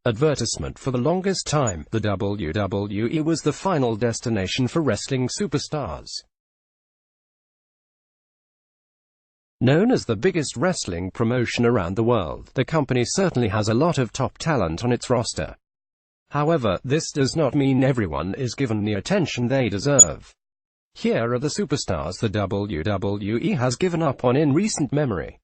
Advertisement. For the longest time, the WWE was the final destination for wrestling superstars. Known as the biggest wrestling promotion around the world, the company certainly has a lot of top talent on its roster. However, this does not mean everyone is given the attention they deserve. Here are the superstars the WWE has given up on in recent memory.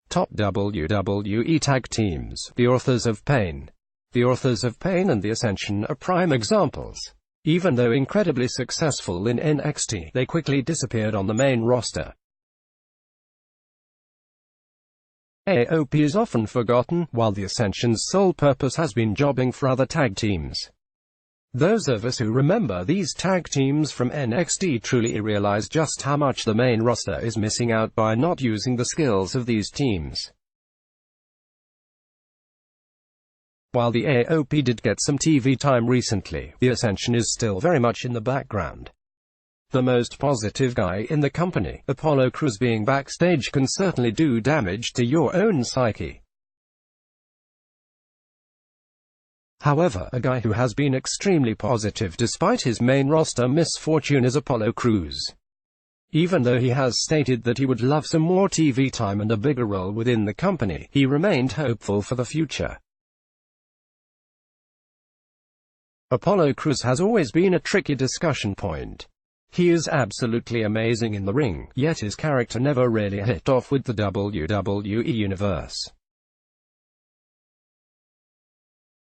Top WWE Tag Teams. The Authors of Pain. The Authors of Pain and The Ascension are prime examples. Even though incredibly successful in NXT, they quickly disappeared on the main roster. AOP is often forgotten, while The Ascension's sole purpose has been jobbing for other tag teams. Those of us who remember these tag teams from NXT truly realize just how much the main roster is missing out by not using the skills of these teams. While the AOP did get some TV time recently, The Ascension is still very much in the background. The most positive guy in the company, Apollo Crews, being backstage can certainly do damage to your own psyche. However, a guy who has been extremely positive despite his main roster misfortune is Apollo Crews. Even though he has stated that he would love some more TV time and a bigger role within the company, he remained hopeful for the future. Apollo Crews has always been a tricky discussion point. He is absolutely amazing in the ring, yet his character never really hit off with the WWE universe.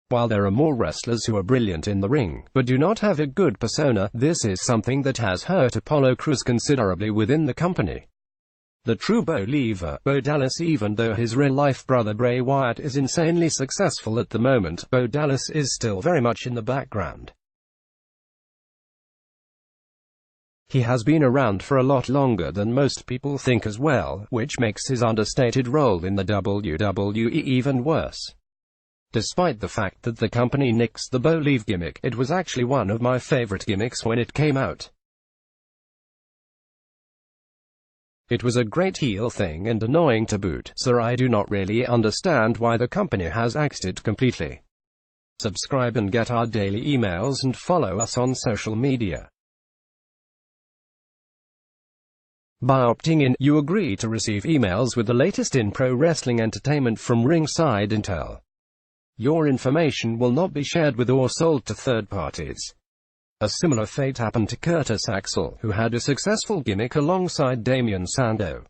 While there are more wrestlers who are brilliant in the ring, but do not have a good persona, this is something that has hurt Apollo Crews considerably within the company. The true believer, Bo Dallas. Even though his real-life brother Bray Wyatt is insanely successful at the moment, Bo Dallas is still very much in the background. He has been around for a lot longer than most people think as well, which makes his understated role in the WWE even worse. Despite the fact that the company nixed the Bo Leave gimmick, it was actually one of my favorite gimmicks when it came out. It was a great heel thing and annoying to boot, so I do not really understand why the company has axed it completely. Subscribe and get our daily emails and follow us on social media. By opting in, you agree to receive emails with the latest in pro wrestling entertainment from ringside intel. Your information will not be shared with or sold to third parties. A similar fate happened to Curtis Axel, who had a successful gimmick alongside Damian Sandow.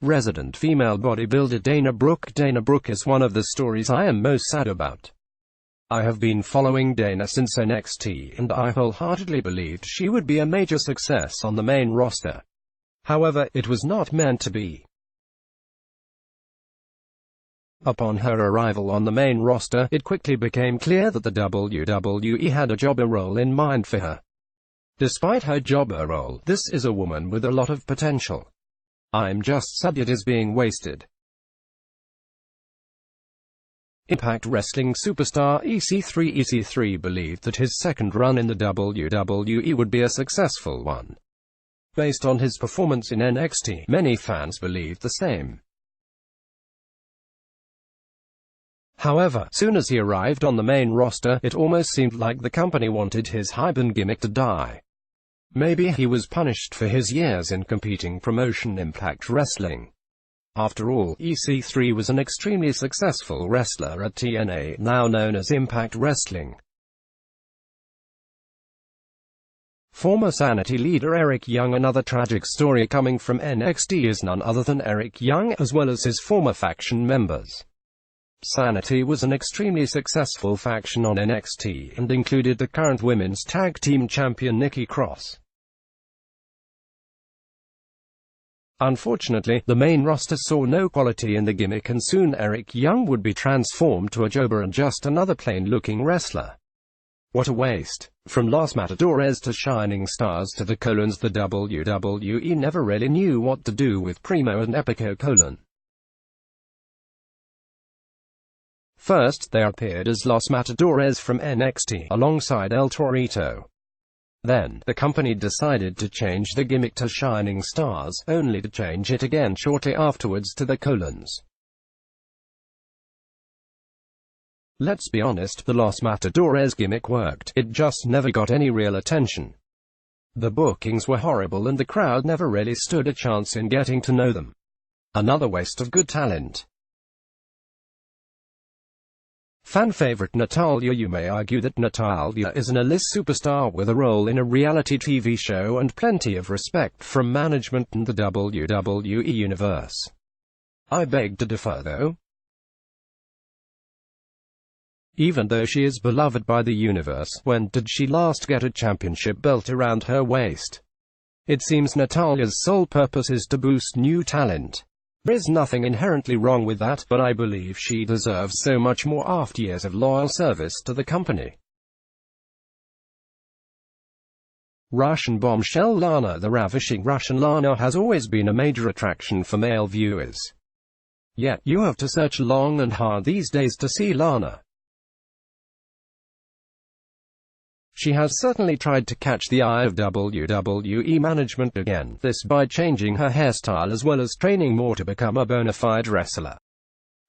Resident female bodybuilder Dana Brooke. Dana Brooke is one of the stories I am most sad about. I have been following Dana since NXT, and I wholeheartedly believed she would be a major success on the main roster. However, it was not meant to be. Upon her arrival on the main roster, it quickly became clear that the WWE had a jobber role in mind for her. Despite her jobber role, this is a woman with a lot of potential. I'm just sad it is being wasted. Impact Wrestling superstar EC3. EC3 believed that his second run in the WWE would be a successful one. Based on his performance in NXT, many fans believed the same. However, soon as he arrived on the main roster, it almost seemed like the company wanted his hype and gimmick to die. Maybe he was punished for his years in competing promotion Impact Wrestling. After all, EC3 was an extremely successful wrestler at TNA, now known as Impact Wrestling. Former Sanity leader Eric Young. Another tragic story coming from NXT is none other than Eric Young, as well as his former faction members. Sanity was an extremely successful faction on NXT, and included the current women's tag team champion Nikki Cross. Unfortunately, the main roster saw no quality in the gimmick, and soon Eric Young would be transformed to a jobber and just another plain-looking wrestler. What a waste. From Los Matadores to Shining Stars to the Colons, the WWE never really knew what to do with Primo and Epico Colon. First, they appeared as Los Matadores from NXT, alongside El Torito. Then, the company decided to change the gimmick to Shining Stars, only to change it again shortly afterwards to the colons. Let's be honest, the Los Matadores gimmick worked, it just never got any real attention. The bookings were horrible and the crowd never really stood a chance in getting to know them. Another waste of good talent. Fan favorite Natalya. You may argue that Natalya is an A-list superstar with a role in a reality TV show and plenty of respect from management and the WWE universe. I beg to differ though. Even though she is beloved by the universe, when did she last get a championship belt around her waist? It seems Natalya's sole purpose is to boost new talent. There is nothing inherently wrong with that, but I believe she deserves so much more after years of loyal service to the company. Russian bombshell Lana. The ravishing Russian Lana has always been a major attraction for male viewers. Yet, you have to search long and hard these days to see Lana. She has certainly tried to catch the eye of WWE management again, this by changing her hairstyle as well as training more to become a bona fide wrestler.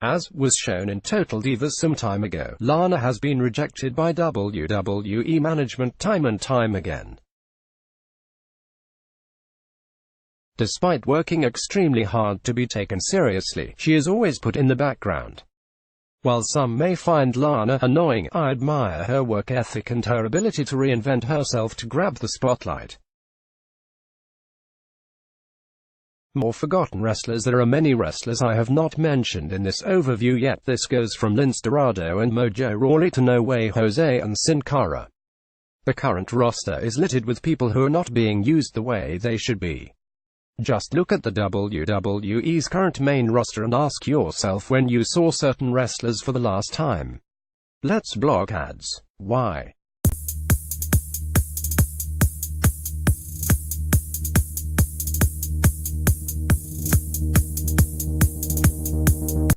As was shown in Total Divas some time ago, Lana has been rejected by WWE management time and time again. Despite working extremely hard to be taken seriously, she is always put in the background. While some may find Lana annoying, I admire her work ethic and her ability to reinvent herself to grab the spotlight. More forgotten wrestlers. There are many wrestlers I have not mentioned in this overview yet. This goes from Lince Dorado and Mojo Rawley to No Way Jose and Sin Cara. The current roster is littered with people who are not being used the way they should be. Just look at the WWE's current main roster and ask yourself when you saw certain wrestlers for the last time. Let's block ads. Why?